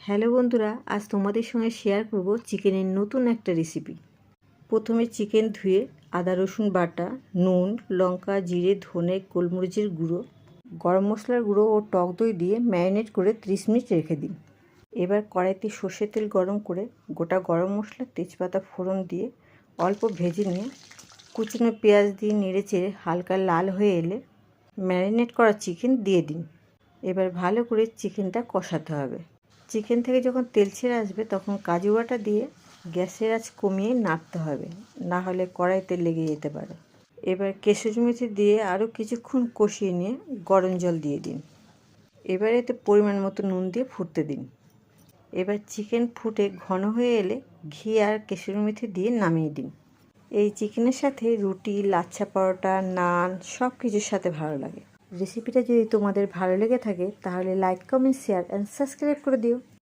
Hello বন্ধুরা, আজ তোমাদের সঙ্গে শেয়ার করব চিকেনের নতুন একটা রেসিপি। প্রথমে চিকেন ধুয়ে আদা রসুন বাটা, নুন, লঙ্কা, জিরে, ধনে, গোলমরিচের গুঁড়ো, গরম মশলার গুঁড়ো ও টক দই দিয়ে ম্যারিনেট করে 30 মিনিট রেখে দিন। এবার কড়াইতে সর্ষের তেল গরম করে গোটা গরম মশলা, তেজপাতা ফোড়ন দিয়ে অল্প ভেজে নিয়ে কুচনো পেঁয়াজ দিয়ে নেড়েচেড়ে হালকা লাল হয়ে এলে ম্যারিনেট করা চিকেন দিয়ে দিন। এবার ভালো করে চিকেনটা কষাতে হবে। চিকেন থেকে যখন তেল ছেড়ে আসবে তখন কাজু বাটা দিয়ে গ্যাসের আঁচ কমিয়ে নাড়তে হবে, না হলে কড়াইতে লেগে যেতে পারে। এবার কেশরি মেথি দিয়ে আরও কিছুক্ষণ কষিয়ে নিয়ে গরম জল দিয়ে দিন। এবার এতে পরিমাণ মতো নুন দিয়ে ফুটতে দিন। এবার চিকেন ফুটে ঘন হয়ে এলে ঘি আর কেশরি মেথি দিয়ে নামিয়ে দিন। এই চিকেনের সাথে রুটি, লাচ্ছা পরোটা, নান সব কিছুর সাথে ভালো লাগে। রেসিপিটা যদি তোমাদের ভালো লেগে থাকে তাহলে like, comment, share and subscribe করে দিও।